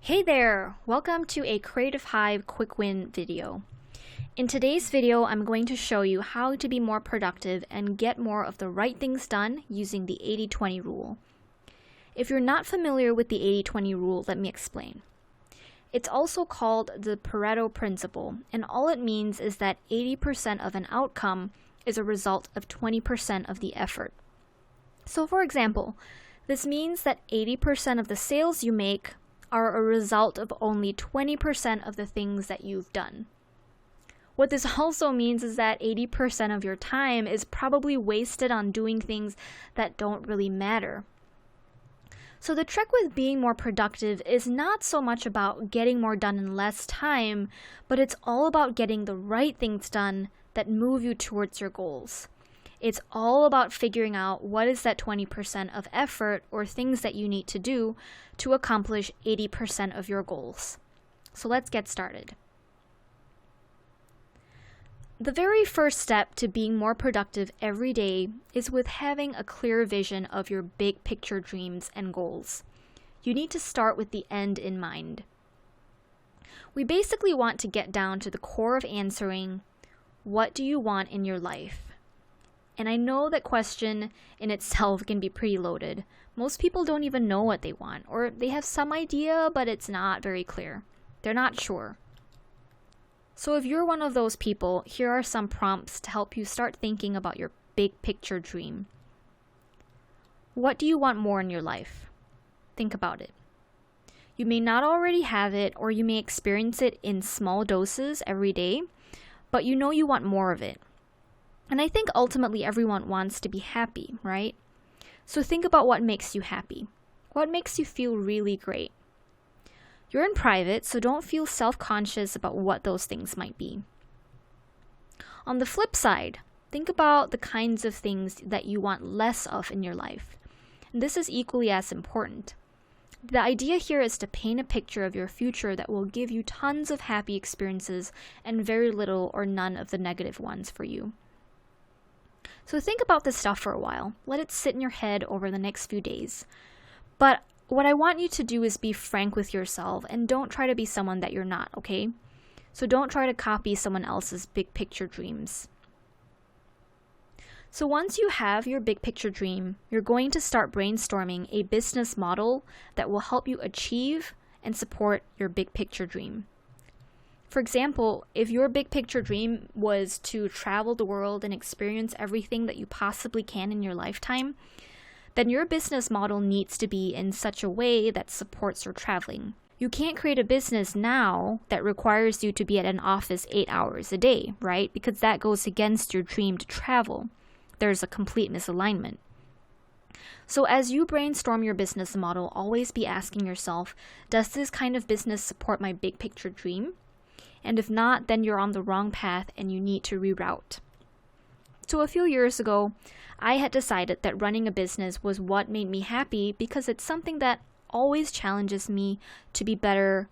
Hey there! Welcome to a Creative Hive quick win video. In today's video, I'm going to show you how to be more productive and get more of the right things done using the 80-20 rule. If you're not familiar with the 80-20 rule, let me explain. It's also called the Pareto principle, and all it means is that 80% of an outcome is a result of 20% of the effort. So for example, this means that 80% of the sales you make are a result of only 20% of the things that you've done. What this also means is that 80% of your time is probably wasted on doing things that don't really matter. So the trick with being more productive is not so much about getting more done in less time, but it's all about getting the right things done that move you towards your goals. It's all about figuring out what is that 20% of effort or things that you need to do to accomplish 80% of your goals. So let's get started. The very first step to being more productive every day is with having a clear vision of your big picture dreams and goals. You need to start with the end in mind. We basically want to get down to the core of answering, what do you want in your life? And I know that question in itself can be pretty loaded. Most people don't even know what they want, or they have some idea, but it's not very clear. They're not sure. So if you're one of those people, here are some prompts to help you start thinking about your big picture dream. What do you want more in your life? Think about it. You may not already have it, or you may experience it in small doses every day, but you know you want more of it. And I think ultimately everyone wants to be happy, right? So think about what makes you happy. What makes you feel really great? You're in private, so don't feel self-conscious about what those things might be. On the flip side, think about the kinds of things that you want less of in your life. And this is equally as important. The idea here is to paint a picture of your future that will give you tons of happy experiences and very little or none of the negative ones for you. So think about this stuff for a while. Let it sit in your head over the next few days. But what I want you to do is be frank with yourself and don't try to be someone that you're not, okay? So don't try to copy someone else's big picture dreams. So once you have your big picture dream, you're going to start brainstorming a business model that will help you achieve and support your big picture dream. For example, if your big picture dream was to travel the world and experience everything that you possibly can in your lifetime, then your business model needs to be in such a way that supports your traveling. You can't create a business now that requires you to be at an office 8 hours a day, right? Because that goes against your dream to travel. There's a complete misalignment. So as you brainstorm your business model, always be asking yourself, does this kind of business support my big picture dream? And if not, then you're on the wrong path and you need to reroute. So a few years ago, I had decided that running a business was what made me happy because it's something that always challenges me to be better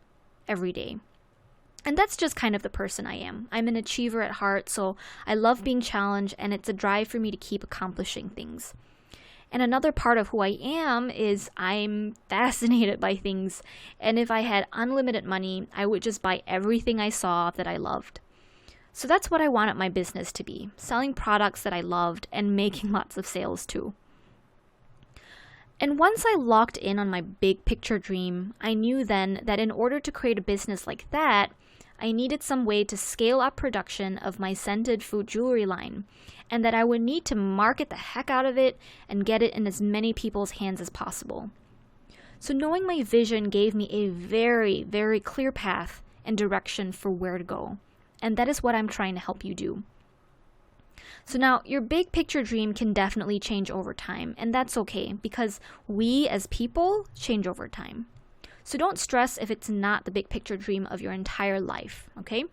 every day. And that's just kind of the person I am. I'm an achiever at heart, so I love being challenged, and it's a drive for me to keep accomplishing things. And another part of who I am is I'm fascinated by things, and if I had unlimited money, I would just buy everything I saw that I loved. So that's what I wanted my business to be, selling products that I loved and making lots of sales too. And once I locked in on my big picture dream, I knew then that in order to create a business like that, I needed some way to scale up production of my scented food jewelry line, and that I would need to market the heck out of it and get it in as many people's hands as possible. So knowing my vision gave me a very, very clear path and direction for where to go. And that is what I'm trying to help you do. So now, your big picture dream can definitely change over time, and that's okay, because we as people change over time. So don't stress if it's not the big picture dream of your entire life, okay?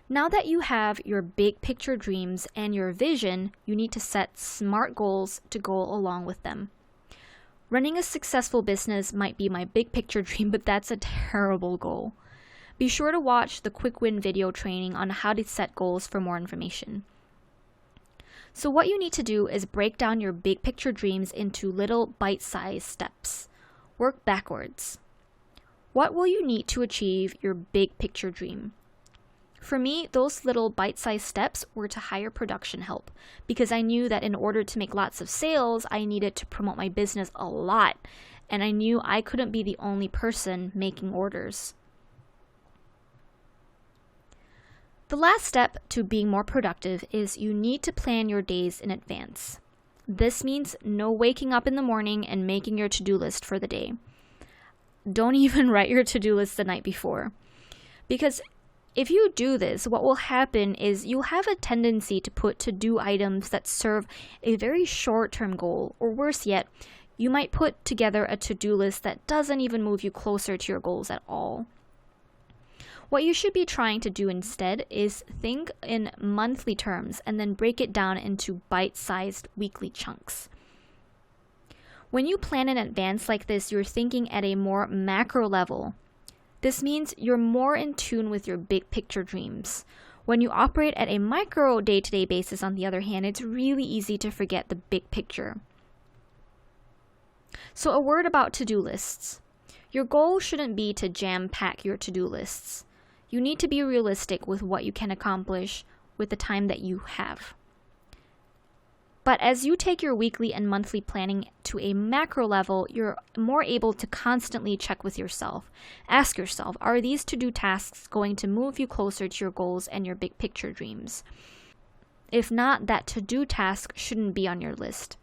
Now that you have your big picture dreams and your vision, you need to set smart goals to go along with them. Running a successful business might be my big picture dream, but that's a terrible goal. Be sure to watch the quick win video training on how to set goals for more information. So what you need to do is break down your big picture dreams into little bite-sized steps. Work backwards. What will you need to achieve your big picture dream? For me, those little bite-sized steps were to hire production help because I knew that in order to make lots of sales, I needed to promote my business a lot, and I knew I couldn't be the only person making orders. The last step to being more productive is you need to plan your days in advance. This means no waking up in the morning and making your to-do list for the day. Don't even write your to-do list the night before. Because if you do this, what will happen is you'll have a tendency to put to-do items that serve a very short-term goal, or worse yet, you might put together a to-do list that doesn't even move you closer to your goals at all. What you should be trying to do instead is think in monthly terms and then break it down into bite-sized weekly chunks. When you plan in advance like this, you're thinking at a more macro level. This means you're more in tune with your big picture dreams. When you operate at a micro day-to-day basis, on the other hand, it's really easy to forget the big picture. So a word about to-do lists. Your goal shouldn't be to jam-pack your to-do lists. You need to be realistic with what you can accomplish with the time that you have. But as you take your weekly and monthly planning to a macro level, you're more able to constantly check with yourself. Ask yourself, are these to-do tasks going to move you closer to your goals and your big picture dreams? If not, that to-do task shouldn't be on your list.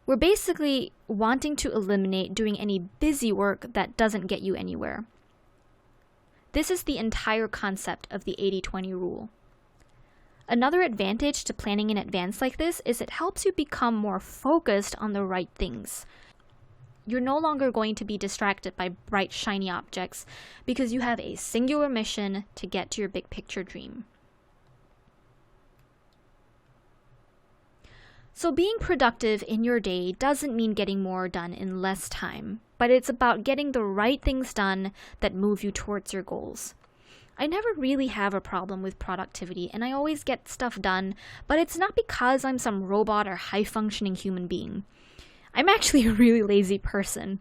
We're basically wanting to eliminate doing any busy work that doesn't get you anywhere. This is the entire concept of the 80-20 rule. Another advantage to planning in advance like this is it helps you become more focused on the right things. You're no longer going to be distracted by bright, shiny objects because you have a singular mission to get to your big picture dream. So being productive in your day doesn't mean getting more done in less time, but it's about getting the right things done that move you towards your goals. I never really have a problem with productivity, and I always get stuff done, but it's not because I'm some robot or high-functioning human being. I'm actually a really lazy person.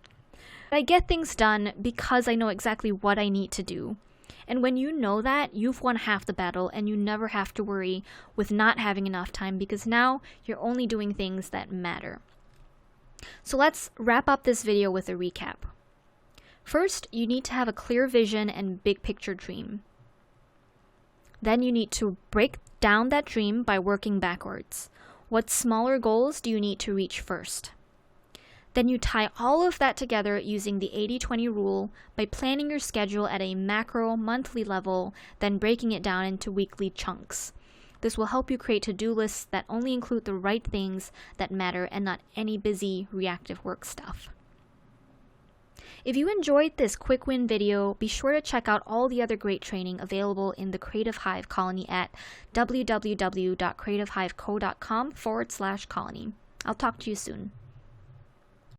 I get things done because I know exactly what I need to do. And when you know that, you've won half the battle, and you never have to worry with not having enough time because now you're only doing things that matter. So let's wrap up this video with a recap. First, you need to have a clear vision and big picture dream. Then you need to break down that dream by working backwards. What smaller goals do you need to reach first? Then you tie all of that together using the 80-20 rule by planning your schedule at a macro monthly level, then breaking it down into weekly chunks. This will help you create to-do lists that only include the right things that matter and not any busy reactive work stuff. If you enjoyed this quick win video, be sure to check out all the other great training available in the Creative Hive Colony at www.creativehiveco.com/colony. I'll talk to you soon.